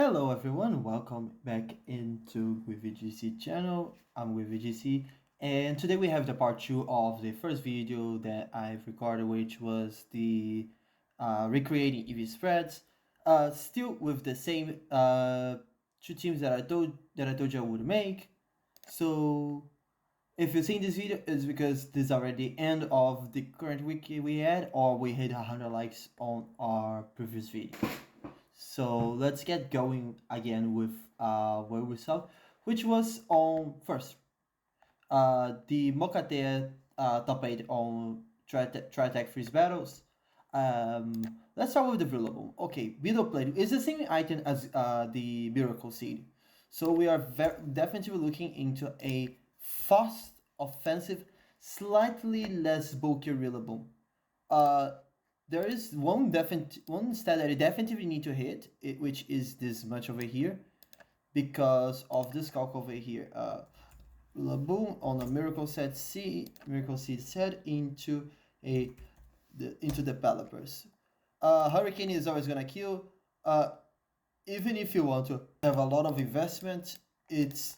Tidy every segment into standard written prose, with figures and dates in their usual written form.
Hello everyone, welcome back into with VGC channel. I'm with VGC, and today we have the part 2 of the first video that I've recorded, which was the recreating EV spreads. Still with the same two teams that I told you I would make. So if you're seeing this video, it's because this is already the end of the current week we had, or we hit 100 likes on our previous video. So let's get going again with where we saw, which was on first the Mokate top 8 on Tritech Freeze Battles. Let's start with the Brilliable. Okay, Beetle Plate is the same item as the Miracle Seed. So we are definitely looking into a fast, offensive, slightly less bulky Rillaboom. Uh, there is one stat that you definitely need to hit, which is this much over here, because of this calc over here. Laboon on a miracle seed set into into developers. Hurricane is always gonna kill. Even if you want to have a lot of investment, it's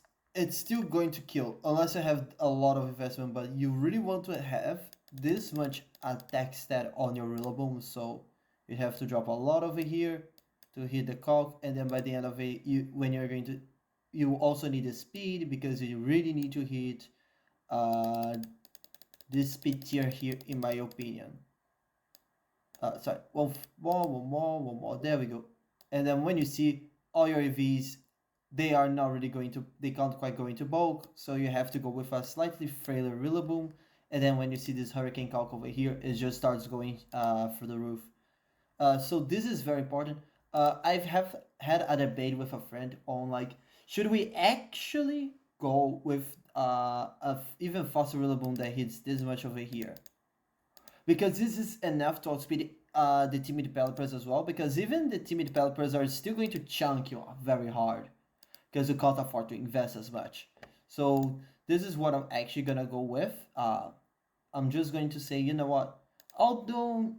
still going to kill unless you have a lot of investment. But you really want to have this much attack stat on your Rillaboom, so you have to drop a lot over here to hit the calc, and then by the end of it, when you're going to, you also need the speed because you really need to hit uh, this speed tier here, in my opinion. Sorry, one more. There we go. And then when you see all your EVs, they are not really going to, they can't quite go into bulk, so you have to go with a slightly frailer Rillaboom. And then when you see this Hurricane calc over here, it just starts going through the roof. So this is very important. I've had a debate with a friend on like, should we actually go with a even faster Rillaboom that hits this much over here? Because this is enough to outspeed the team developers as well, because even the team developers are still going to chunk you very hard because you can't afford to invest as much. So this is what I'm actually gonna go with. I'm just going to say, you know what, although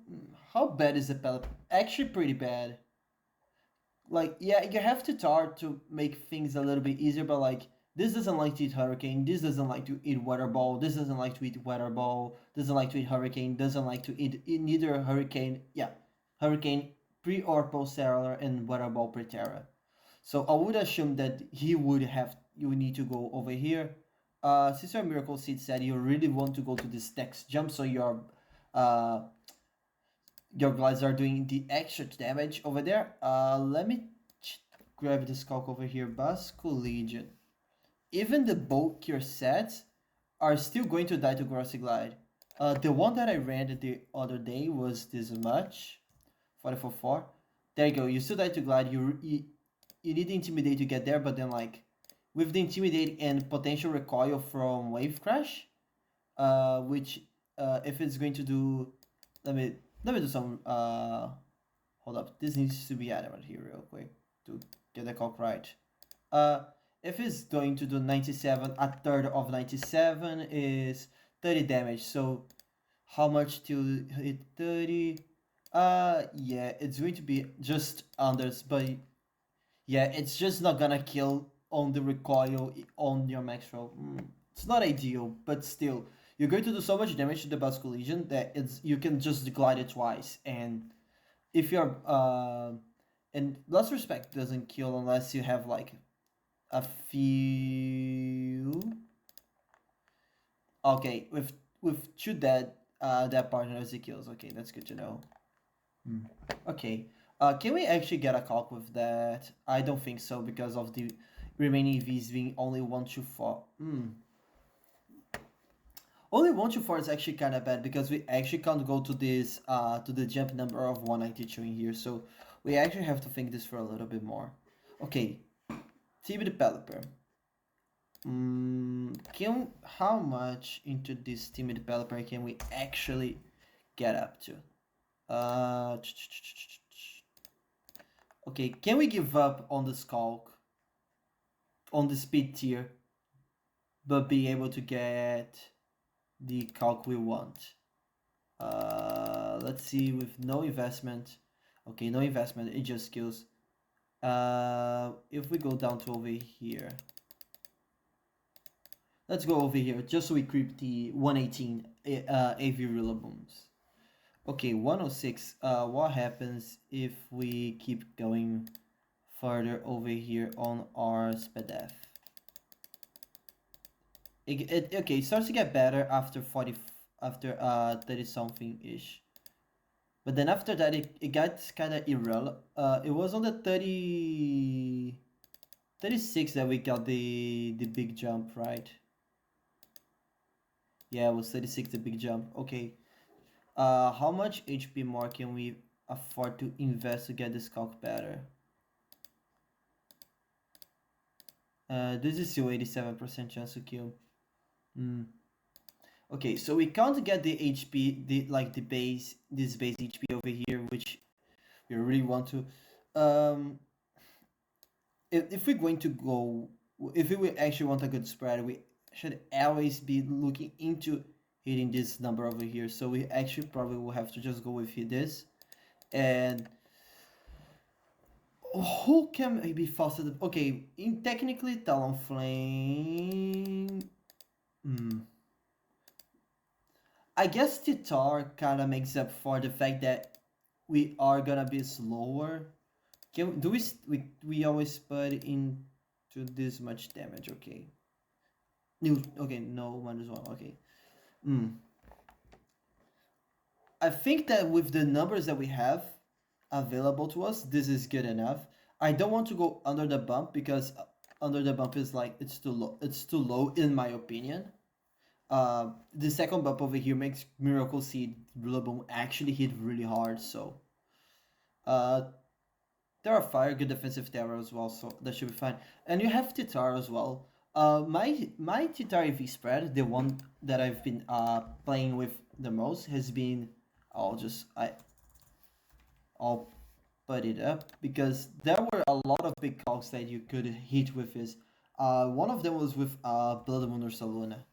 how bad is the pellet? Actually pretty bad. Like, yeah, you have to start to make things a little bit easier, but like, this doesn't like to eat Hurricane, this doesn't like to eat Weather Ball, this doesn't like to eat Weather Ball, doesn't like to eat Hurricane, doesn't like to eat neither Hurricane, yeah, Hurricane pre or post Terra and Weather Ball pre Terra. So I would assume that you would need to go over here. Since your Miracle Seed said you really want to go to this next jump, so uh, your glides are doing the extra damage over there. Let me grab this calc over here. Basco Legion. Even the bulkier sets are still going to die to Grassy Glide. The one that I ran the other day was this much. 44. There you go. You still die to Glide. You need the Intimidate to get there, but then like, with the Intimidate and potential recoil from Wave Crash, which if it's going to do, let me do some hold up, this needs to be added right here real quick to get the calc right. If it's going to do 97, a third of 97 is 30 damage. So how much to hit 30? Yeah, it's going to be just under, but yeah, it's just not gonna kill on the recoil on your max roll. It's not ideal, but still, you're going to do so much damage to the Basco Legion that you can just glide it twice. And if you're and Lost Respect doesn't kill unless you have like a few. Okay, with two dead, that partners it kills. Okay, that's good to know. Okay. Can we actually get a calc with that? I don't think so because of the remaining Vs being only 1 to 4. Only 1 to 4 is actually kind of bad because we actually can't go to this to the jump number of 192 in here. So we actually have to think this for a little bit more. Okay, team developer. How much into this team developer can we actually get up to? Okay, can we give up on the Skulk, on the speed tier, but be able to get the calc we want? Let's see, with no investment. Okay, no investment, it just kills. If we go down to over here, let's go over here just so we creep the 118 AV Rillaboom's. Okay, 106. What happens if we keep going further over here on our SPDF? Okay, it starts to get better after 30 something ish. But then after that, it gets kind of irrelevant. It was on the 36 that we got the big jump, right? Yeah, it was 36 the big jump. Okay. How much HP more can we afford to invest to get this calc better? This is still 87% chance to kill. Okay, so we can't get the HP, the base, this base HP over here, which we really want to. If we're going to go, if we actually want a good spread, we should always be looking into hitting this number over here. So we actually probably will have to just go with this. And who can be faster? Okay, technically Talonflame. I guess Titar kind of makes up for the fact that we are gonna be slower. We always put into this much damage? Okay. Okay, no -1. Okay. I think that with the numbers that we have available to us, this is good enough. I don't want to go under the bump because under the bump is like it's too low. It's too low in my opinion. The second bump over here makes Miracle Seed Rillaboom actually hit really hard. So, Terra Fire, good defensive Terra as well, so that should be fine. And you have Titar as well. My Titar EV spread, the one that I've been playing with the most, has been I'll put it up because there were a lot of big cogs that you could hit with this. One of them was with Blood Moon or Saluna.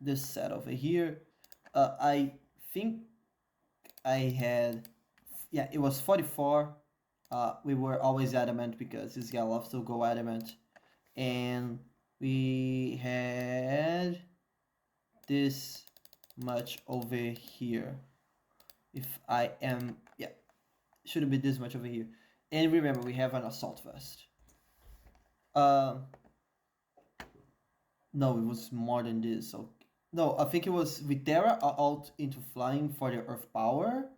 This set over here. I think I had, yeah, it was 44. We were always adamant because this guy loves to go adamant. And we had this much over here. If I am, yeah, shouldn't be this much over here. And remember, we have an assault vest. No, it was more than this. So no, I think it was with Terra out into flying for the Earth power,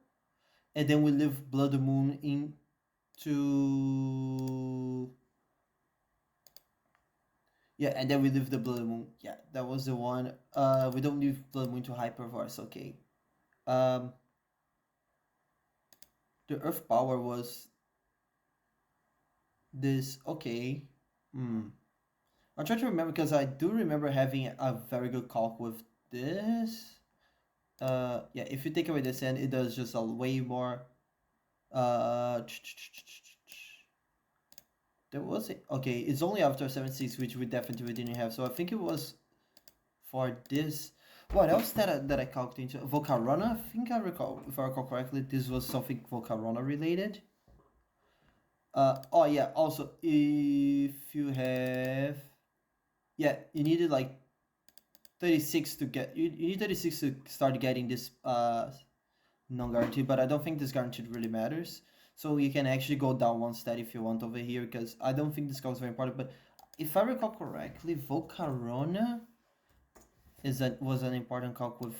and then we leave Blood Moon into, yeah, and then we leave the Blood Moon. Yeah, that was the one. We don't leave Blood Moon to Hyperverse. Okay. The Earth power was this. Okay. I'm trying to remember because I do remember having a very good calc with this. Yeah, if you take away this end, it does just a way more. There was it. Okay, it's only after 76, which we definitely didn't have. So I think it was for this. What else that I calced into? Volcarona? I think I recall, if I recall correctly, this was something Volcarona related. Oh yeah, also if you have, yeah, you needed like 36 to get, you need 36 to start getting this non-guaranteed, but I don't think this guaranteed really matters. So you can actually go down one stat if you want over here, because I don't think this calc is very important. But if I recall correctly, Volcarona was an important calc with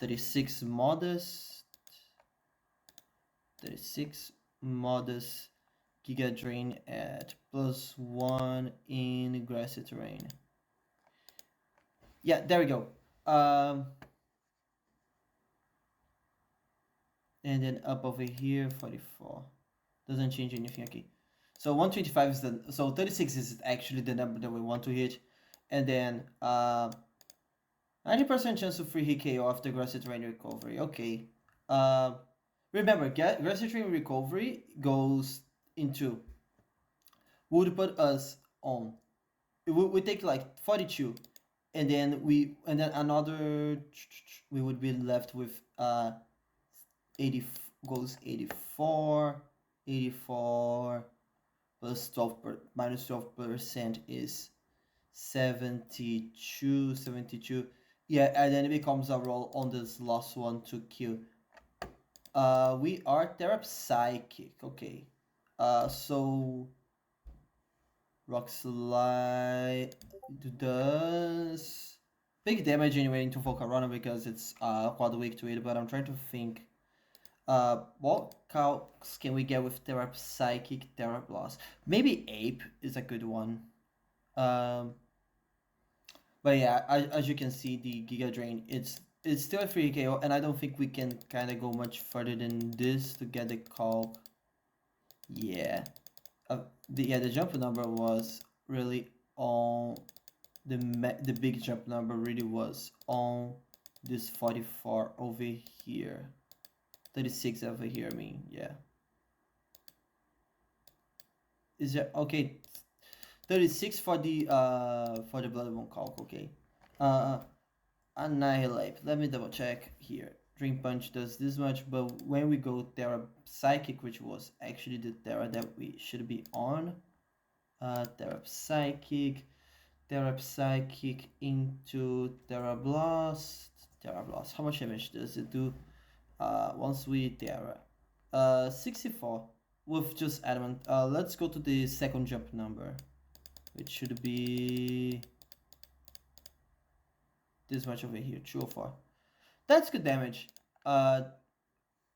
36 modest, 36 modest Giga Drain at +1 in grassy terrain. Yeah, there we go. And then up over here, 44. Doesn't change anything. Okay. So 125 is the, so 36 is actually the number that we want to hit. And then 90% chance of free hit KO after grassy terrain recovery. Okay. Remember, grassy terrain recovery goes into, would put us on, we take like 42, and then another, we would be left with 80, goes 84, 84 plus 12% is 72, 72. Yeah, and then it becomes a roll on this last one to kill. We are Therap Psychic, okay. So Rock Slide does big damage anyway into Volcarona because it's quite weak to it, but I'm trying to think. What calcs can we get with Therap Psychic, Therap Blast? Maybe Ape is a good one. But yeah, as you can see, the Giga Drain, it's still a free KO, and I don't think we can kind of go much further than this to get the call. Yeah, the jump number was really on the big jump number really was on this 44 over here, 36 over here. I mean, yeah. Is there okay? 36 for the Bloodborne calc. Okay. Annihilate. Let me double check here. Dream Punch does this much, but when we go Terra Psychic, which was actually the Terra that we should be on, Terra Psychic into Terra Blast. Terra Blast. How much damage does it do? Once we Terra, 64 with just adamant. Let's go to the second jump number, which should be this much over here, 204. That's good damage.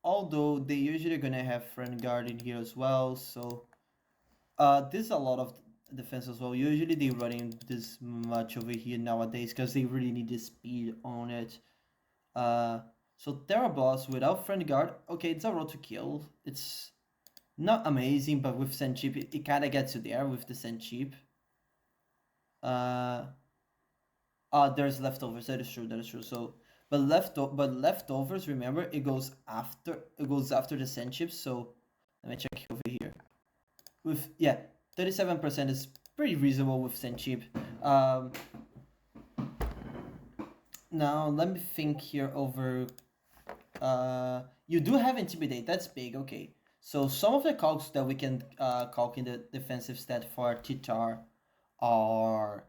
Although they usually gonna have Friend Guard in here as well, so there's a lot of defense as well. Usually they running this much over here nowadays because they really need the speed on it. So Terra Boss without Friend Guard, okay, it's a roll to kill. It's not amazing, but with Sand Chip, it kind of gets you there with the Sand Chip. There's leftovers. That is true. That is true. So, but leftovers. Remember, it goes after the Sand Chips. So let me check over here. With 37% is pretty reasonable with Sand Chip. Now let me think here over. You do have Intimidate. That's big. Okay. So some of the calcs that we can calc in the defensive stat for Titar are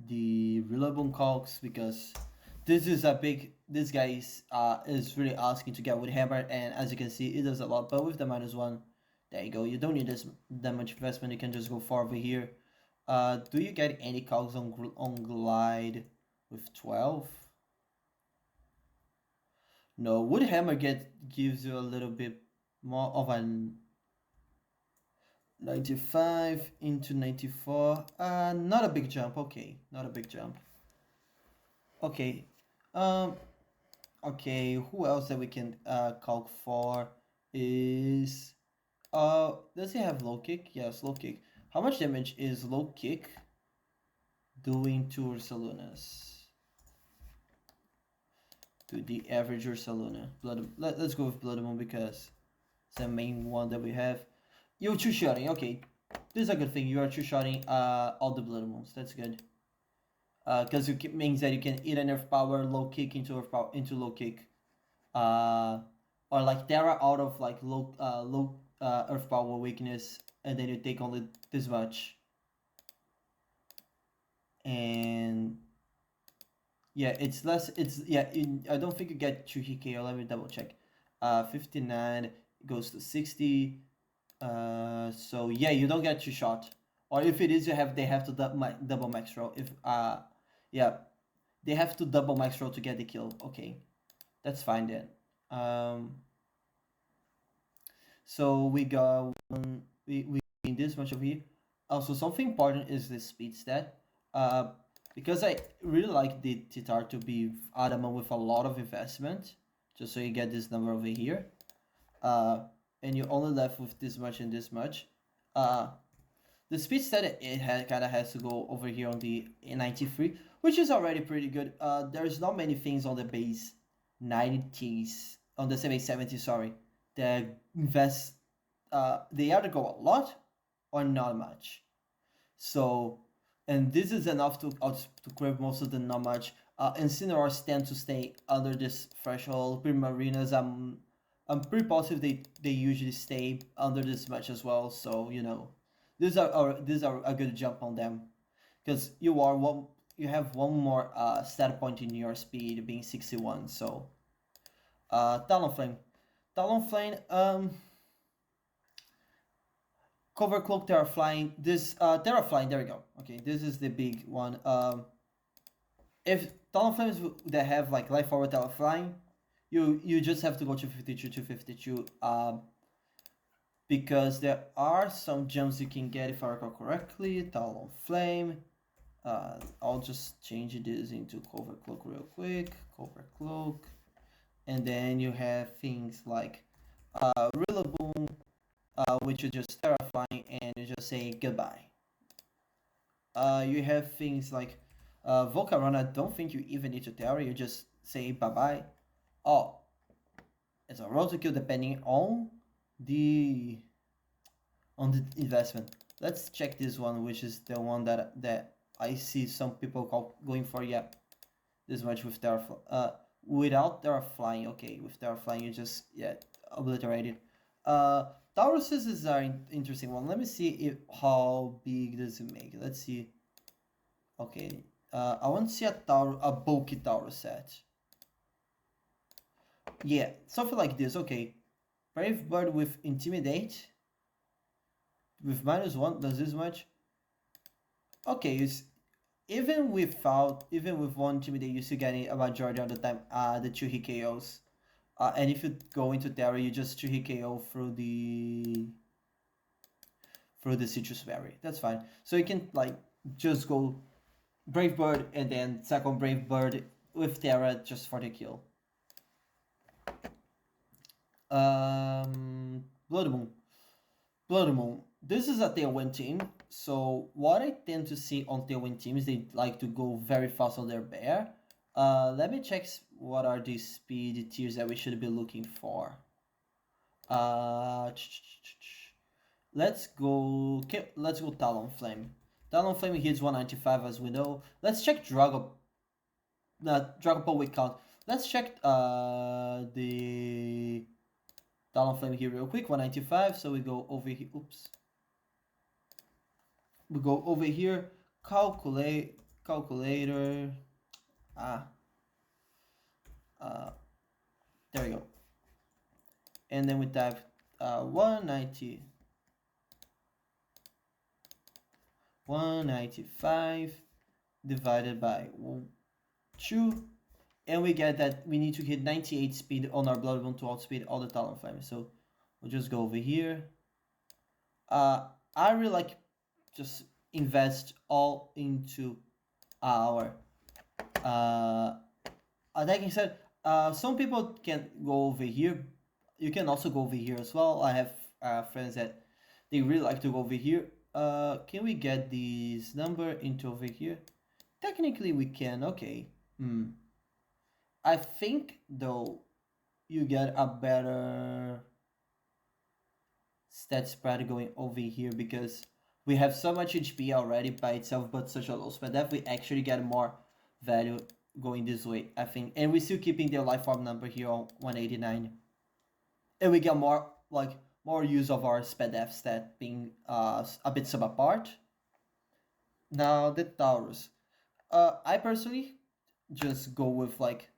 the reliable calcs, because this is a big, this guy is really asking to get with hammer, and as you can see it does a lot, but with the -1, there you go, you don't need that much investment, you can just go far over here. Do you get any calcs on glide with 12? No, wood hammer gives you a little bit more of an 95 into 94. Not a big jump. Okay, not a big jump. Okay. Okay, who else that we can calc for is does he have low kick? Yes, low kick. How much damage is low kick doing to Ursalunas? To the average Ursaluna. Let's go with Blood Moon because it's the main one that we have. You're two-shotting, okay. This is a good thing. You are two-shotting all the Blood Moons. That's good. Because it means that you can eat an Earth Power, low kick into low kick. Or like Terra out of like low Earth Power weakness, and then you take only this much. And yeah, it's less. I don't think you get 2 hit KO. Let me double check. 59 goes to 60. So yeah, you don't get 2 shot, or if it is, they have to double max roll. If yeah, they have to double max roll to get the kill. Okay, that's fine then. So we got we in this much over here. Also, something important is the speed stat. Because I really like the Titar to be adamant with a lot of investment, just so you get this number over here. And you're only left with this much and this much. The speed stat, it kind of has to go over here on the 93, which is already pretty good. There's not many things on the base 90s, on the base 70, sorry, that invest. They either go a lot or not much. So, and this is enough to grab most of the not much. Incineroars tend to stay under this threshold. Primarinas, I'm pretty positive they usually stay under this much as well. So you know, these are a good jump on them, because you have one more stat point in your speed being 61. So Talonflame, Talonflame, cover cloak, Terra flying. This Terra flying. There we go. Okay, this is the big one. If Talonflames that have like life forward Terra flying, you just have to go to 52 to 52. Because there are some gems you can get if I recall correctly. Talonflame. I'll just change this into cover cloak real quick. Cover cloak, and then you have things like Rillaboom, which is just terrifying, and you just say goodbye. You have things like Volcarona. I don't think you even need to Terra. You just say bye bye. Oh, it's a road to kill depending the on the investment. Let's check this one, which is the one that I see some people going for. Yeah, this much with Terra. Without Terra flying, okay. With Terra flying, you just obliterate it. Tauruses is an interesting one. Let me see if how big does it make. Let's see. Okay. I want to see a bulky Taurus set. Yeah, something like this. Okay. Brave Bird with Intimidate. With -1 does this much. Okay, it's even with one Intimidate, you're still getting a majority of the time the 2 hit KOs. And if you go into Terra, you just 2 hit KO through the Citrus Berry. That's fine. So you can like just go Brave Bird and then second Brave Bird with Terra just for the kill. Blood Moon. Blood Moon. This is a Tailwind team, so what I tend to see on Tailwind teams, they like to go very fast on their bear. Let me check what are the speed tiers that we should be looking for. Let's go Talonflame. Talonflame hits 195 as we know. Let's check Dragapult we count. Let's check the Talonflame here real quick. 195. So we go over here. Oops. We go over here. Calculator. There we go. And then we type 195 divided by 2, and we get that we need to hit 98 speed on our Blood Moon to outspeed all the Talonflame. So we'll just go over here. I really like just invest all into our like I said, some people can go over here. You can also go over here as well. I have friends that they really like to go over here. Can we get this number into over here? Technically we can. Okay. I think though you get a better stat spread going over here because we have so much HP already by itself, but such a low spread that we actually get more value going this way, I think. And we're still keeping the life form number here on 189. And we get more use of our SPEDF stat being a bit subapart. Now the Taurus. I personally just go with like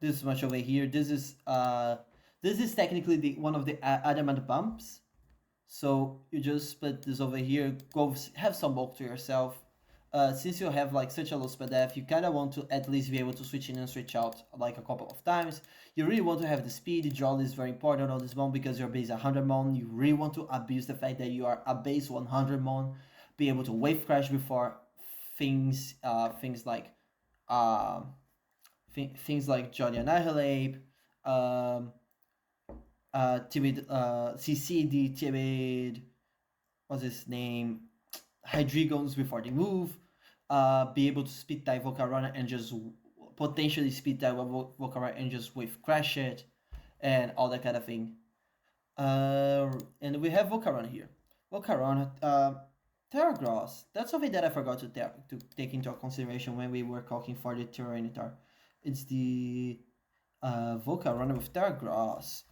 this much over here. This is technically one of the adamant bumps. So you just split this over here, go have some bulk to yourself. Since you have like such a low SPEDF, you kind of want to at least be able to switch in and switch out like a couple of times. You really want to have the speed. Draw is very important on this mon because your base 100 mon. You really want to abuse the fact that you are a base 100 mon. Be able to wave crash before things like Johnny Annihilate, timid CCD, timid, what's his name? Hydreigons before they move, be able to speed type Volcarona and just potentially speed type Volcarona and just wave crash it, and all that kind of thing. And we have Volcarona here. Volcarona, Terragross. That's something that I forgot to take into consideration when we were talking for the Tyranitar. It's the Volcarona with Terragross.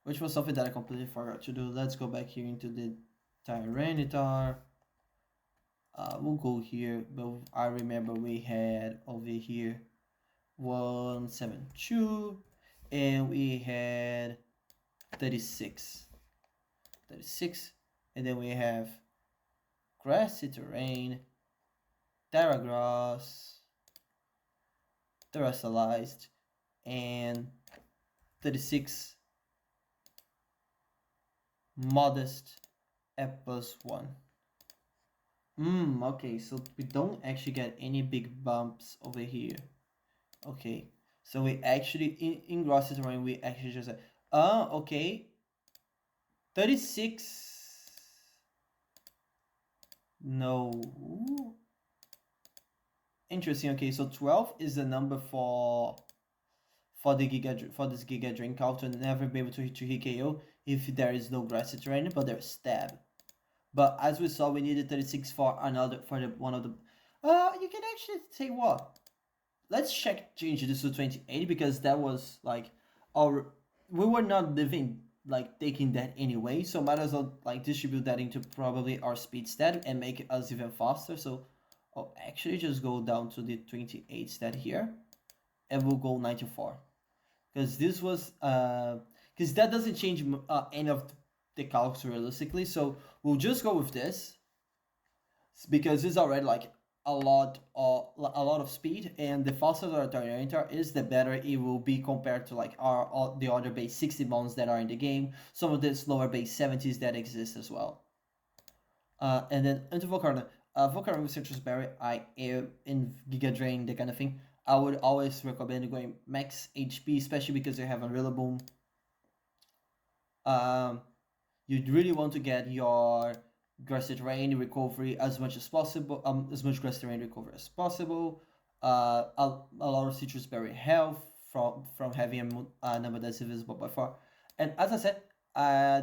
which was something that I completely forgot to do. Let's go back here into the Tyranitar. We'll go here, but I remember we had over here 172, and we had 36. 36, and then we have grassy terrain, terra grass, terracialized, and 36 modest at +1. Okay, so we don't actually get any big bumps over here. Okay, so we actually, in grassy terrain, we actually just, okay, 36, no, interesting. Okay, so 12 is the number for this Giga Drain Calc to never be able to hit KO if there is no grassy terrain, but there's stab. But as we saw, we needed 36 for one of the. You can actually say what? Let's change this to 28 because that was like we were not living like taking that anyway, so might as well like distribute that into probably our speed stat and make us even faster. So I'll actually just go down to the 28 stat here, and we'll go 94 because this was because that doesn't change any of the calcs realistically. So we'll just go with this because it's already like a lot of speed, and the faster our Tyranitar is, the better it will be compared to like the other base 60 mons that are in the game, some of the slower base 70s that exist as well. And then into Volcarona. Volcarona with Citrus Berry, I am in Giga Drain, that kind of thing. I would always recommend going max HP, especially because you have a Rillaboom. You really want to get your grassy terrain recovery as much as possible, as much grassy terrain recovery as possible. A lot of citrus berry health from having a number that's invisible by far. And as I said,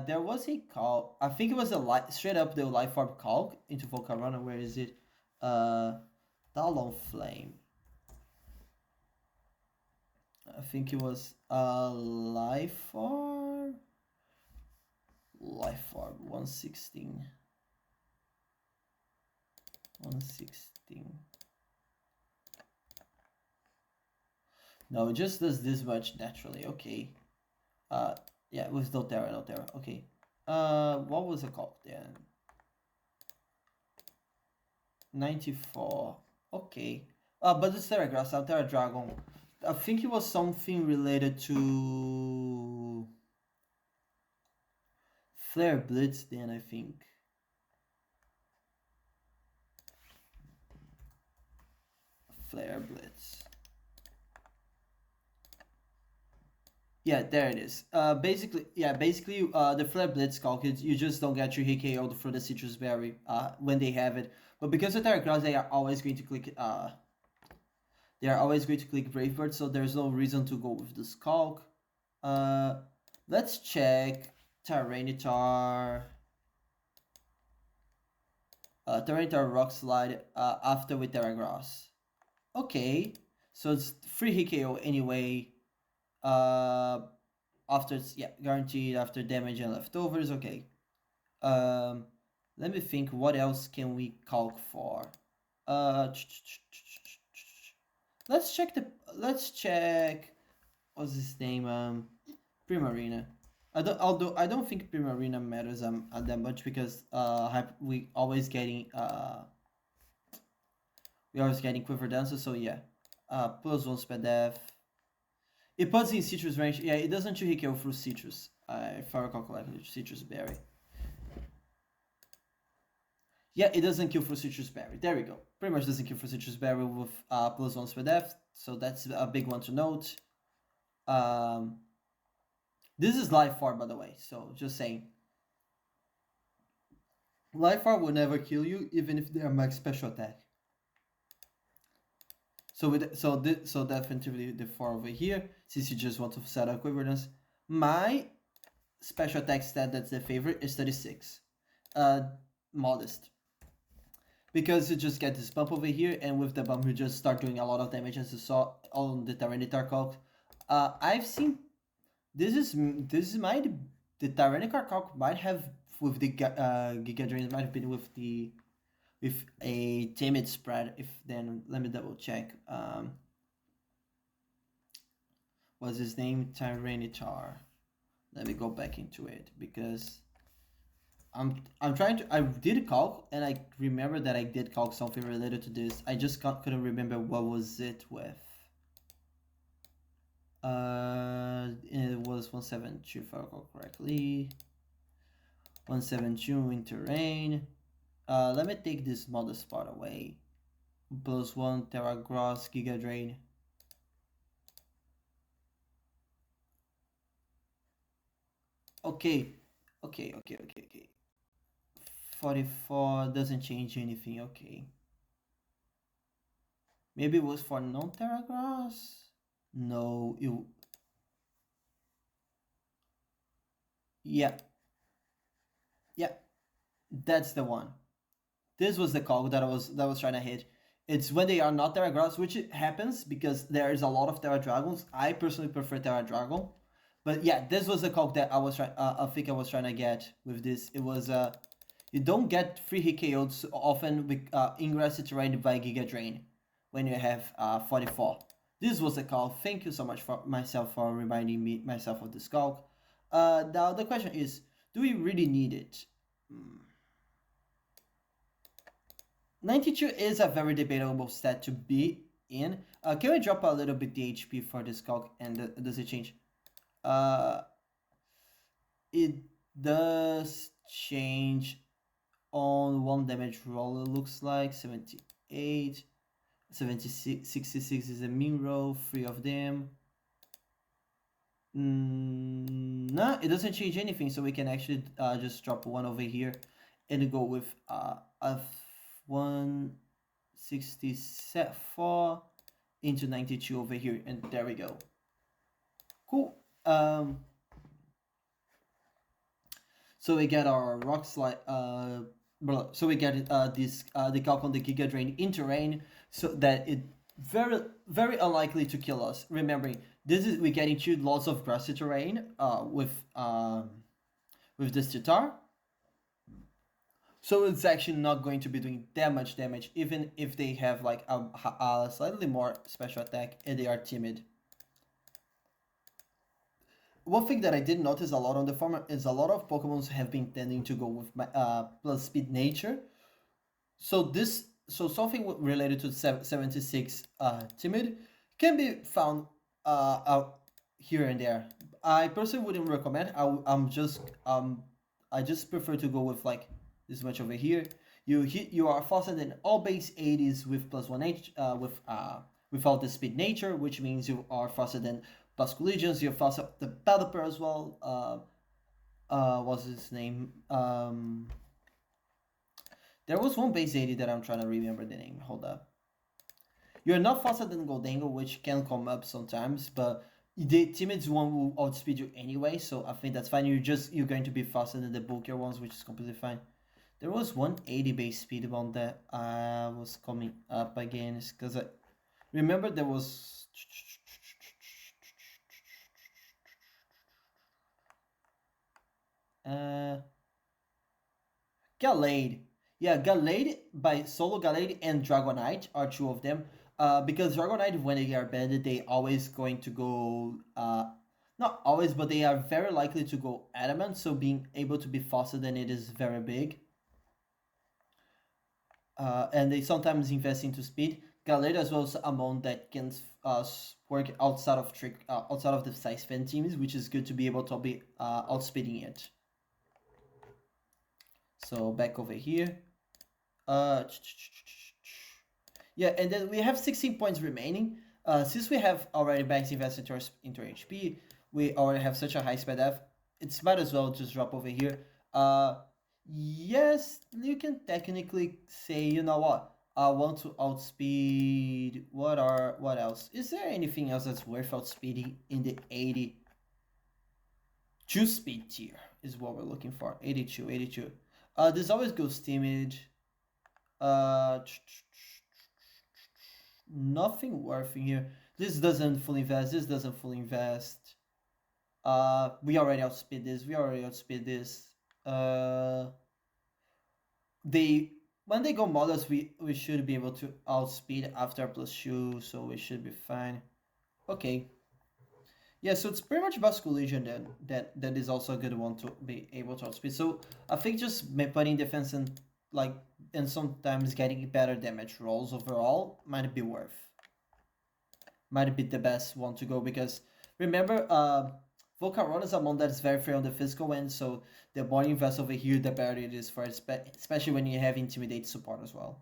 there was a calc. I think it was a straight up the life orb calc into Volcarona. Where is it? Talon Flame. I think it was a life orb. Life orb 116. 116. No, it just does this much naturally. Okay. Yeah, with Doterra. Okay. What was it called then? 94. Okay. But it's Terra Grass, Terra Dragon. I think it was something related to Flare Blitz then, I think. Flare Blitz. Yeah, there it is. Basically, the Flare Blitz calc, you just don't get your hit KO'd for the Citrus Berry when they have it. But because of Terra Grass, they are always going to click Brave Bird, so there's no reason to go with this calc. Let's check Tyranitar. Tyranitar Rock Slide after with Terra Grass. Okay, so it's free hit KO anyway. After guaranteed after damage and leftovers. Okay. Let me think. What else can we calc for? Let's check. What's his name? Primarina. I don't think Primarina matters that much because we always getting Quiver Dancer. So yeah. +1 spell def. It puts in citrus range. Yeah, it doesn't hit kill through citrus. If I recall correctly, citrus berry. Yeah, it doesn't kill for citrus berry. There we go. Pretty much doesn't kill for citrus berry with +1 spell def. So that's a big one to note. This is life orb, by the way. So just saying. Life orb will never kill you, even if they are max special attack. So definitely the 4 over here, since you just want to set up equivalence. My special attack stat that's the favorite is 36. Modest. Because you just get this bump over here, and with the bump you just start doing a lot of damage, as you saw on the Tyranitar calc. I've seen this is my the Tyrannical Calc might have with the Giga Drain might have been with a timid spread. If then let me double check. What's his name? Tyranitar. Let me go back into it because I'm trying to. I did calc and I remember that I did calc something related to this. I just couldn't remember what was it with. It was 172 if I recall correctly. 172 in terrain. Let me take this model spot away. +1 Terra Gross Giga Drain. Okay. 44 doesn't change anything. Okay. Maybe it was for non-Terra Gross. No, you. Yeah, that's the one. This was the call that I was trying to hit. It's when they are not Terra Grass, which it happens because there is a lot of Terra Dragons. I personally prefer Terra Dragon, but yeah, this was the call that I was trying. I think I was trying to get with this. It was you don't get free hit KO'd so often with Ingress terrain by Giga Drain when you have 44. This was the call. Thank you so much for myself for reminding me myself of this call. Now the question is, do we really need it? 92 is a very debatable stat to be in. Can we drop a little bit the HP for this calc and does it change? It does change on 1 damage roll, it looks like 78. 76, 66 is a mean roll, 3 of them. No, it doesn't change anything, so we can actually just drop 1 over here and go with a 164 into 92 over here, and there we go. Cool. So we get our rock slide. So we get this the calc on the Giga Drain in terrain, so that it very unlikely to kill us. Remembering this is we get into lots of grassy terrain with this Titar. So it's actually not going to be doing that much damage, even if they have like a slightly more special attack and they are timid. One thing that I did notice a lot on the format is a lot of Pokemons have been tending to go with plus speed nature. So something related to 76 timid can be found out here and there. I personally wouldn't recommend. I just prefer to go with like this much over here. You are faster than all base 80s with +1 without the speed nature, which means you are faster than plus collisions. You're faster the Pelipper as well. What's his name? There was one base 80 that I'm trying to remember the name. Hold up. You're not faster than Goldango, which can come up sometimes, but the Timid's one will outspeed you anyway, so I think that's fine. You're going to be faster than the bulkier ones, which is completely fine. There was 180 base speed one that was coming up against, because I remember there was Gallade. Yeah, Gallade by Solo Gallade and Dragonite are two of them. Because Dragonite, when they are banned, they always going to go not always, but they are very likely to go adamant, so being able to be faster than it is very big. And they sometimes invest into speed. Gallade as well is a mon that can work outside of the size fan teams, which is good to be able to be outspeeding it. So back over here. Yeah, and then we have 16 points remaining. Since we have already max invested into HP, we already have such a high speed F. It's might as well just drop over here. Yes, you can technically say, you know what? I want to outspeed. What else? Is there anything else that's worth outspeeding in the 82 speed tier? Is what we're looking for. 82. This always goes timid. Nothing worth in here. This doesn't fully invest. We already outspeed this. We already outspeed this. They when they go models, we should be able to outspeed after +2, so we should be fine. Okay. Yeah, so it's pretty much bus collision then. That is also a good one to be able to outspeed. So I think just putting defense and like and sometimes getting better damage rolls overall might be the best one to go, because remember Volcaron is a mon that is very free on the physical end, so the more you invest over here, the better it is for it, especially when you have Intimidate support as well.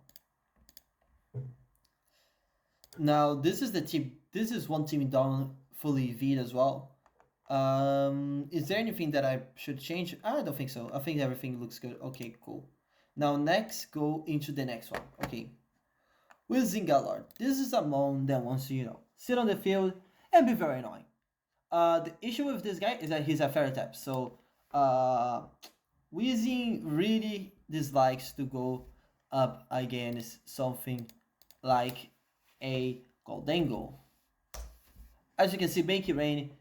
Now this is the team. This is one team down fully V'd as well. Is there anything that I should change? I don't think so. I think everything looks good. Okay, cool. Now next, go into the next one. Okay. With Zingalord, this is a mon that wants to, sit on the field and be very annoying. The issue with this guy is that he's a fairy type, so Weezing really dislikes to go up against something like a Goldengo. As you can see, Banky Rain,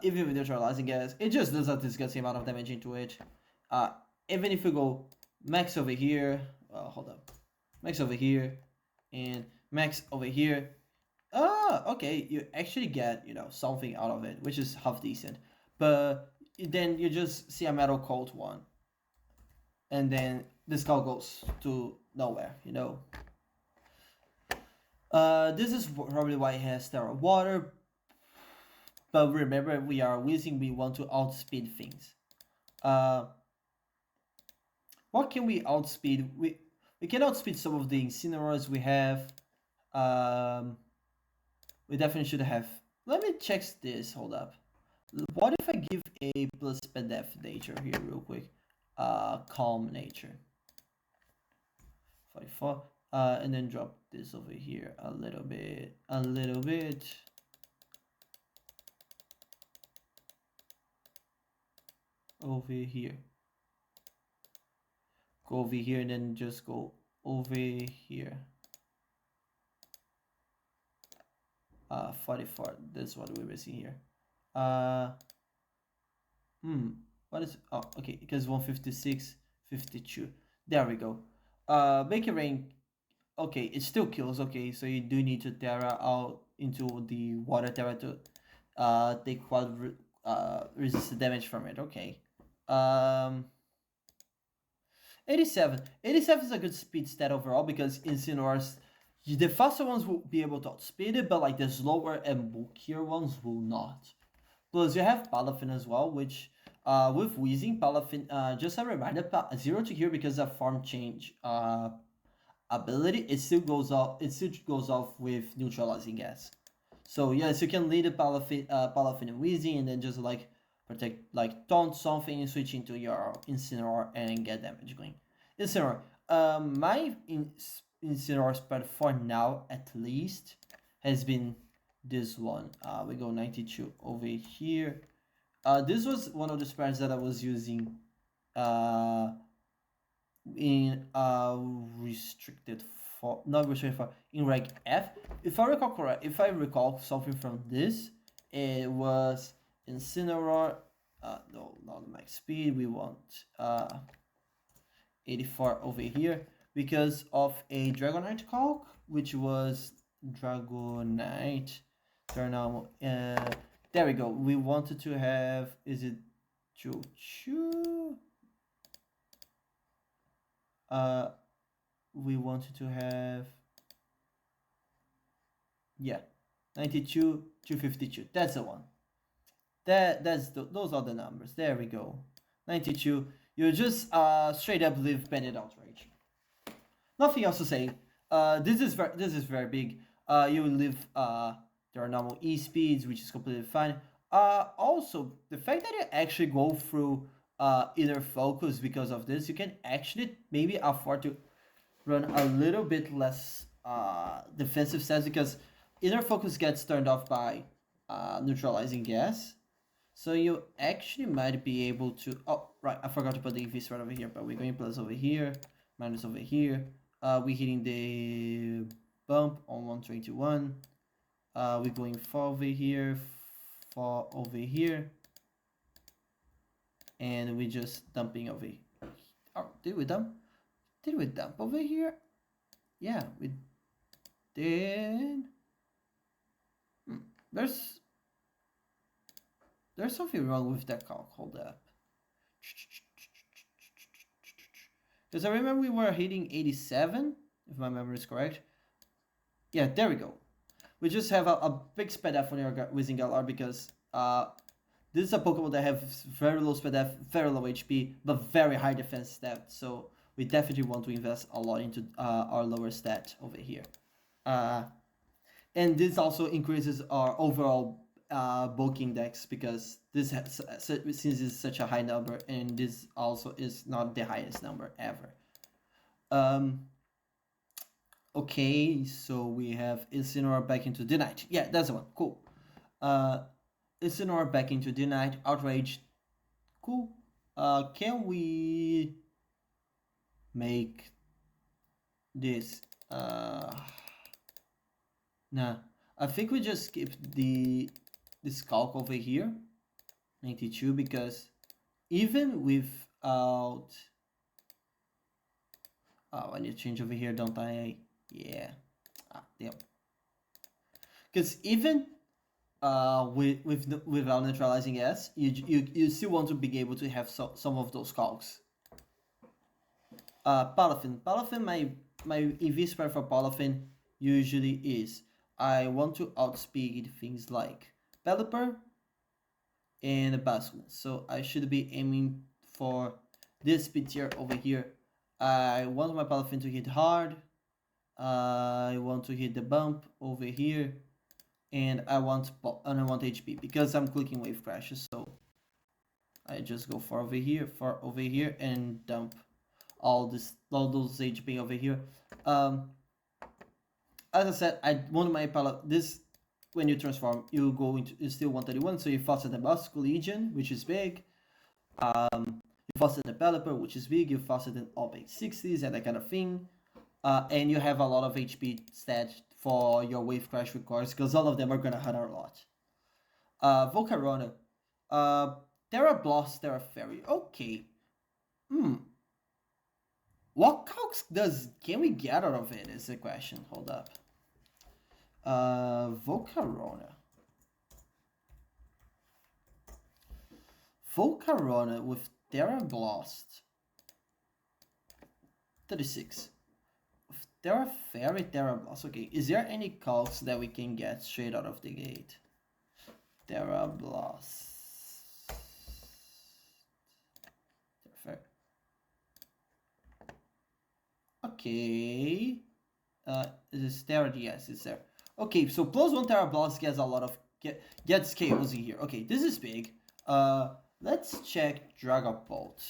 even with neutralizing gas, it just does a disgusting amount of damage into it. Even if you go max over here, hold up, max over here, and max over here, okay, you actually get, something out of it, which is half decent. But then you just see a Metal Cold one, and then this call goes to nowhere, This is probably why it has Terra Water, but remember, we are Weezing, we want to outspeed things. What can we outspeed? We can outspeed some of the Incineroars we have. We definitely should have. Let me check this. Hold up. What if I give a plus Pedef nature here real quick? Calm nature. 44. And then drop this over here a little bit. Over here. Go over here and then just go over here. 44. That's what we're missing here. What is, oh, okay, because 156, 52. There we go. Make a rain. Okay, it still kills. Okay, so you do need to Terra out into the water Terra to take quad resist the damage from it. Okay. 87. 87 is a good speed stat overall, because Incineroars, the faster ones will be able to outspeed it, but like the slower and bulkier ones will not. Plus you have Palafin as well, which with Weezing, Palafin, just a reminder, 0 to here because of farm change ability, it still goes off with neutralizing gas. So yes, you can lead the Palafin and Weezing, and then just like protect, like taunt something and switch into your Incineroar and get damage going. Incineroar, my Incineroar spread for now at least has been this one. We go 92 over here. This was one of the spreads that I was using in restricted for, not restricted for, in Reg F. If I recall correct, if I recall something from this, it was Incineroar. No, not max speed. We want 84 over here because of a Dragonite calc, which was Dragonite. Turn on. There we go. We wanted to have. Is it Choo? We wanted to have. Yeah, 92, 252. That's the one. Those are the numbers. There we go. 92. You just straight up live Bandit Outrage. Nothing else to say. This is very big. You live their normal E speeds, which is completely fine. Also, the fact that you actually go through inner focus because of this, you can actually maybe afford to run a little bit less defensive stats, because inner focus gets turned off by neutralizing gas. So you actually might be able to. Oh, right, I forgot to put the EV right over here, but we're going plus over here, minus over here. We're hitting the bump on 121. We're going 4 over here, 4 over here. and we just dumping over here. Oh, did we dump? Did we dump over here? Yeah, we did. There's something wrong with that calc. Hold up. Because I remember we were hitting 87, if my memory is correct. Yeah, there we go. We just have a big speed F on your Whizzing Galar because this is a Pokemon that has very low speed F, very low HP, but very high defense stat. So we definitely want to invest a lot into our lower stat over here. And this also increases our overall bulk index because this has, since it's such a high number, and this also is not the highest number ever. Okay, so we have Incineroar back into Denied. Yeah, that's the one. Cool. Incineroar back into Denied. Outrage. Cool. Can we make this? Nah. I think we just skip this calc over here. 92, because even without... Oh, I need to change over here, don't I? Yeah. Damn. Because even without neutralizing S, you still want to be able to have some of those calcs. Palafin, my EV spread for Palafin usually is I want to outspeed things like Pelipper and Basculin. So I should be aiming for this speed tier over here. I want my Palafin to hit hard. I want to hit the bump over here, and I want HP because I'm clicking wave crashes. So I just go far over here, and dump all those HP over here. As I said, I want my this. When you transform, you go into still 131, so you faster the Basco Legion, which is big. You faster the Pelipper, which is big. You faster than all big 60s and that kind of thing. And you have a lot of HP stat for your wave crash records because all of them are gonna hurt a lot. Volcarona, Terra Blast, Terra Fairy. Okay. What calcs can we get out of it is the question. Hold up. Volcarona with Terra Blast. 36. Terra Fairy, Terra Blast. Okay, is there any calcs that we can get straight out of the gate? Terra Blast. Terra Fairy. Okay. Is this Terra? Yes, it's there. Okay, so +1 Terra Blast gets a lot of gets chaos in here. Okay, this is big. Let's check Dragapult.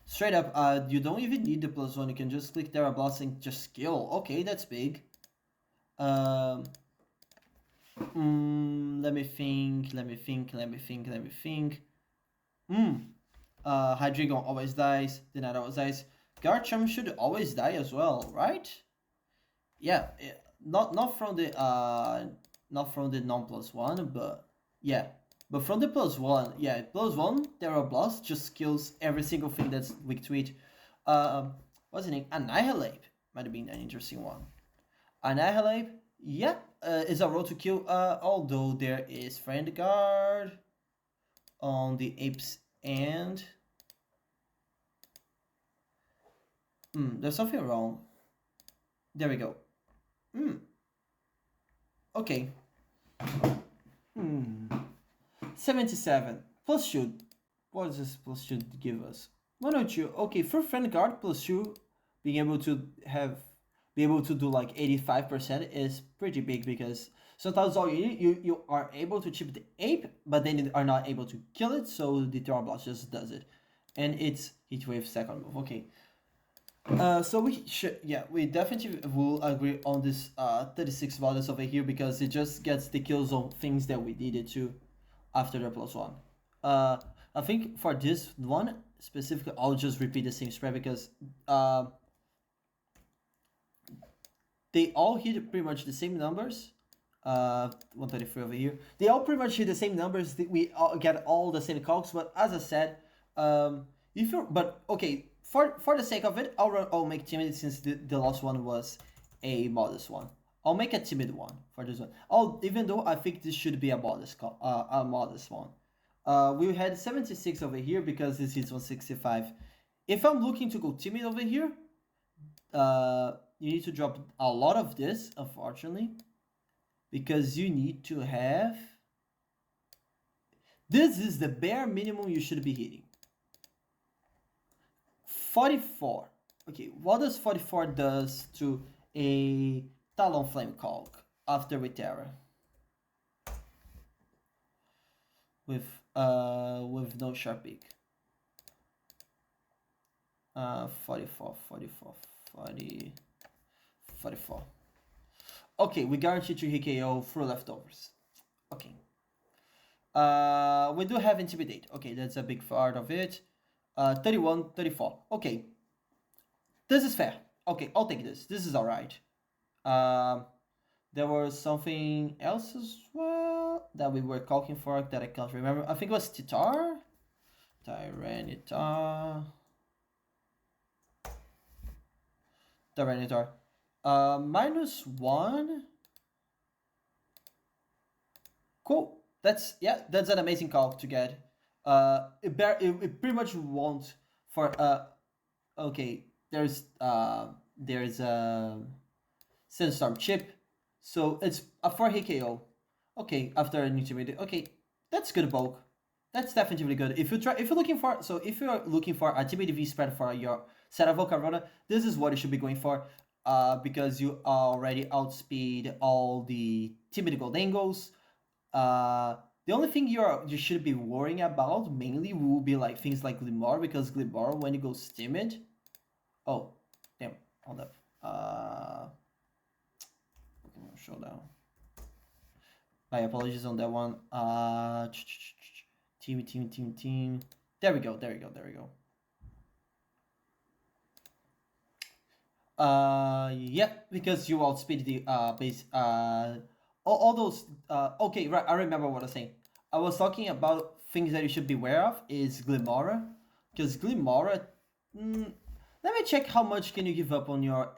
Straight up, you don't even need the +1. You can just click Terra Blast and just skill. Okay, that's big. Let me think. Hydreigon always dies. Denada always dies. Garchomp should always die as well, right? Yeah, not from the non+1, but yeah. But from the +1, yeah, +1 Terra Blast just kills every single thing that's weak to it. What's the name? Annihilate might have been an interesting one. Annihilate, yeah, is a road to kill. Although there is Friend Guard on the Ape's end. There's something wrong. There we go. Okay. 77 plus shield. What does this plus shield give us? 102. Okay, for Friend Guard plus shield, being able to do like 85% is pretty big because sometimes all you are able to chip the ape, but then you are not able to kill it, so the Terra Blast just does it, and it's Heat Wave second move. Okay. So we definitely will agree on this 36 values over here because it just gets the kills on things that we needed to after the +1. I think for this one specifically, I'll just repeat the same spread because they all hit pretty much the same numbers. 133 over here. They all pretty much hit the same numbers. We all get all the same calcs, but as I said, if you're, but okay, for the sake of it, I'll make timid since the last one was a modest one. I'll make a timid one for this one. Even though I think this should be a modest one. We had 76 over here because this is 165. If I'm looking to go timid over here, you need to drop a lot of this, unfortunately, because you need to have, this is the bare minimum you should be hitting. 44. Okay, what does 44 does to a Talonflame calc after Reterra? With no sharp peak. 44. 44. Okay, we guarantee to hit KO through leftovers. Okay. We do have Intimidate. Okay, that's a big part of it. 31, 34. Okay. This is fair. Okay, I'll take this. This is alright. There was something else as well that we were calling for that I can't remember. I think it was Titar. Tyranitar. -1. Cool. That's an amazing call to get. It pretty much won't for okay. There's a Sandstorm chip, so it's a 4-hit KO. Okay, after an intermediate. Okay, that's good bulk. That's definitely good. If you're looking for a timid V spread for your set of Volcarona, this is what you should be going for. Because you already outspeed all the timid Goldangles. The only thing you should be worrying about mainly will be like things like Glimmer, because Glimmer when it goes timid. Oh, damn! Hold up. Pokemon Showdown. My apologies on that one. Team. There we go. Yeah, because you outspeed the base. All those. Okay, right. I remember what I was saying. I was talking about things that you should be aware of is Glimmora, because Glimmora. Let me check how much can you give up on your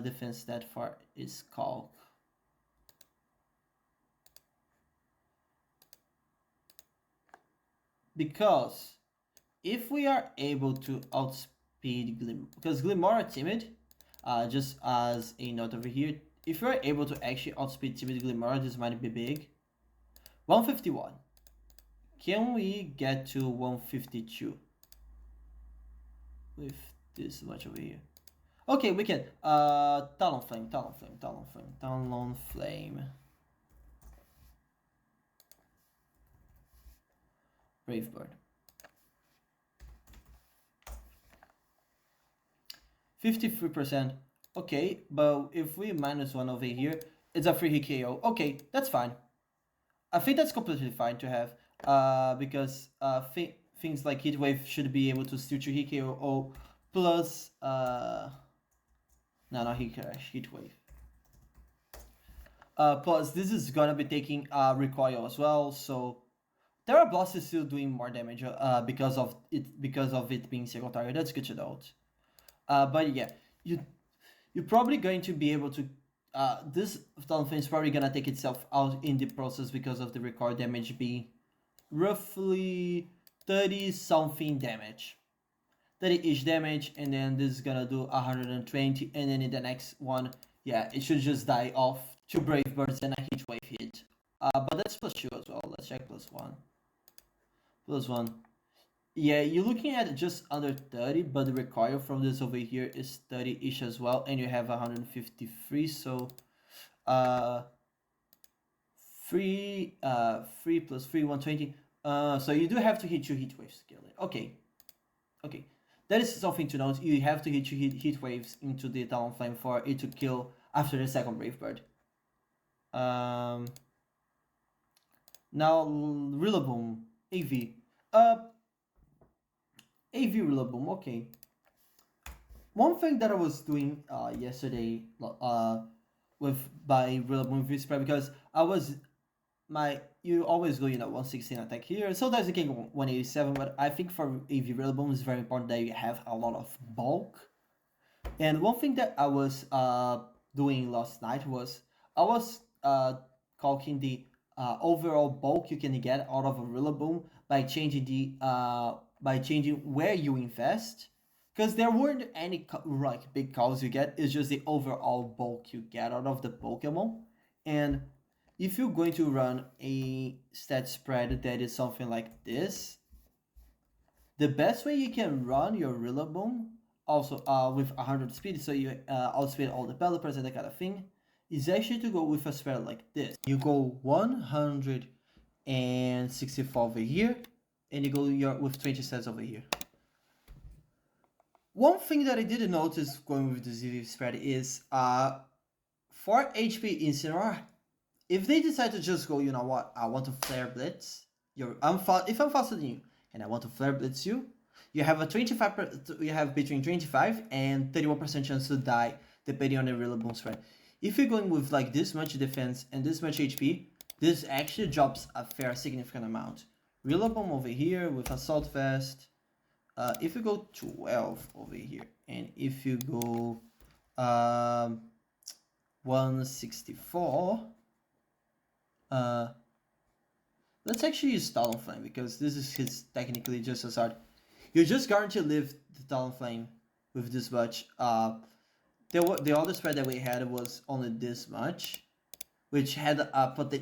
defense stat for its call. Because if we are able to outspeed because Glimmora timid, just as a note over here, if we are able to actually outspeed timid Glimmora, this might be big. 151. Can we get to 152 with this much over here? Okay, we can. Talonflame. Bravebird. 53%. Okay, but if we -1 over here, it's a 3-hit KO. Okay, that's fine. I think that's completely fine to have. Because things like Heatwave should be able to still 2-hit KO plus no, not Heatwave. Plus this is gonna be taking recoil as well, so Terra Blast is still doing more damage because of it being single target. That's good to note. But yeah, you're probably going to be able to. This Talonflame is probably gonna take itself out in the process because of the recoil damage being roughly 30 something damage, 30-ish damage, and then this is gonna do 120, and then in the next one, yeah, it should just die off 2 Brave Birds and a Heatwave hit. But that's +2 as well. Let's check +1. +1. Yeah, you're looking at just under 30, but the recoil from this over here is 30-ish as well, and you have 153, so 3 plus 3, 120. So you do have to hit 2 heat waves to kill it. Okay. That is something to note. You have to hit 2 heat waves into the Talonflame for it to kill after the second Brave Bird. Now Rillaboom AV. AV Rillaboom. Okay. One thing that I was doing yesterday, with by Reacreated Spread because I was you always go 116 attack here. Sometimes you can go 187, but I think for AV Reloadable it's very important that you have a lot of bulk. And one thing that I was doing last night was I was calculating the overall bulk you can get out of a Rillaboom by changing where you invest, because there weren't any like big calls you get. It's just the overall bulk you get out of the Pokemon. And if you're going to run a stat spread that is something like this, the best way you can run your Rillaboom, also with 100 speed, so you outspeed all developers and that kind of thing, is actually to go with a spread like this. You go 164 over here, and you go with 20 stats over here. One thing that I didn't notice going with the ZV spread is for HP Incineroar, if they decide to just go, you know what, I want to Flare Blitz, if I'm faster than you and I want to Flare Blitz you, you have between 25 and 31% chance to die depending on the Rillaboom spread. If you're going with like this much defense and this much HP, this actually drops a fair significant amount. Rillaboom over here with Assault Vest. If you go 12 over here, and if you go 164, let's actually use Talonflame because this is his technically just as hard. You just guarantee live the Talonflame with this much. The other spread that we had was only this much, which had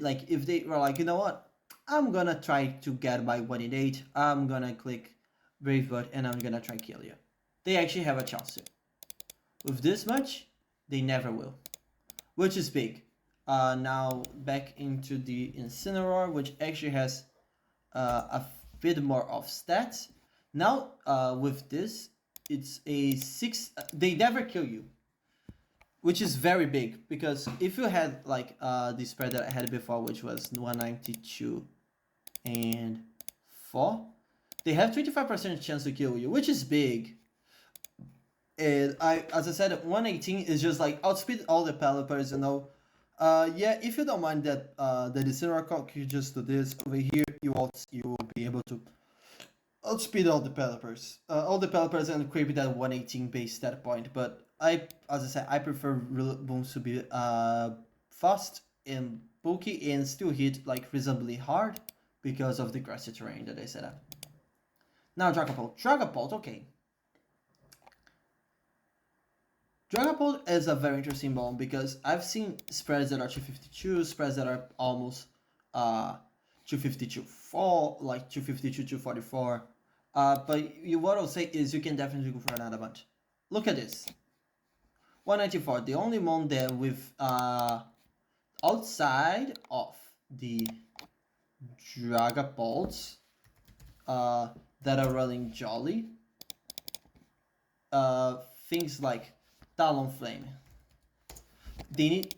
like if they were like, you know what, I'm gonna try to get by 1 in 8. I'm gonna click Brave Bird and I'm gonna try kill you. They actually have a chance to. With this much, they never will, which is big. Now back into the Incineroar, which actually has a bit more of stats. Now with this, it's a 6. They never kill you, which is very big because if you had like the spread that I had before, which was 192 and 4, they have 25% chance to kill you, which is big. And as I said, 118 is just like outspeed all developers, you know. Yeah, if you don't mind that the Incineroar, you just do this over here, you will be able to outspeed all developers and create that 118 base stat point. But as I said, I prefer Booms to be fast and bulky and still hit like reasonably hard because of the grassy terrain that I set up. Now Dragapult, okay. Dragapult is a very interesting bone because I've seen spreads that are 252, spreads that are almost 252 4, like 252, 244. But what I'll say is you can definitely go for another bunch. Look at this. 194, the only mon there with outside of the Dragapults that are running Jolly. Things like Talonflame. They need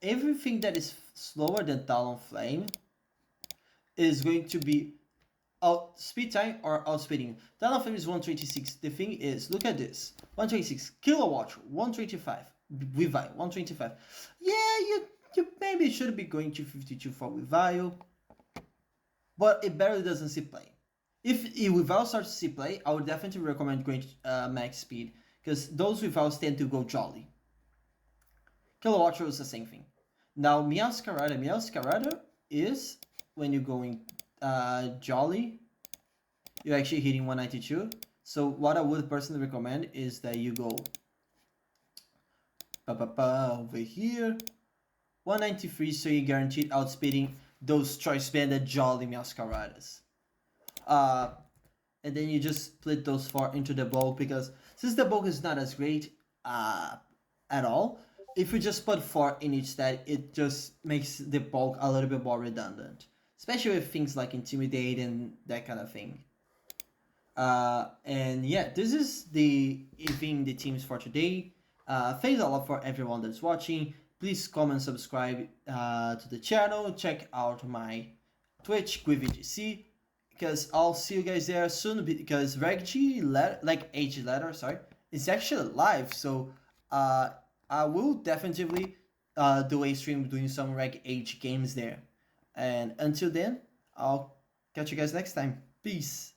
everything that is slower than Talonflame is going to be speed time or outspeeding. Talonflame is 126. The thing is, look at this: 126 Kilowatt, 125 Weavile, 125. Yeah, you maybe should be going to 52 for Weavile, but it barely doesn't see play. If Weavile starts to see play, I would definitely recommend going to max speed because those Weaviles tend to go Jolly. Kilowatt is the same thing. Now Meowscarada is when you're going Jolly, you're actually hitting 192. So what I would personally recommend is that you go over here, 193, so you guaranteed outspeeding those choice banded Jolly Meowscaradas. And then you just split those 4 into the bulk because since the bulk is not as great at all, if you just put 4 in each stat, it just makes the bulk a little bit more redundant, especially with things like Intimidate and that kind of thing. And yeah, this is the teams for today. Thanks a lot for everyone that's watching. Please comment, subscribe to the channel. Check out my Twitch, GuiVGC, because I'll see you guys there soon. Because AG Letter, sorry, is actually live. So I will definitely do a stream doing some Reg H games there. And until then, I'll catch you guys next time. Peace.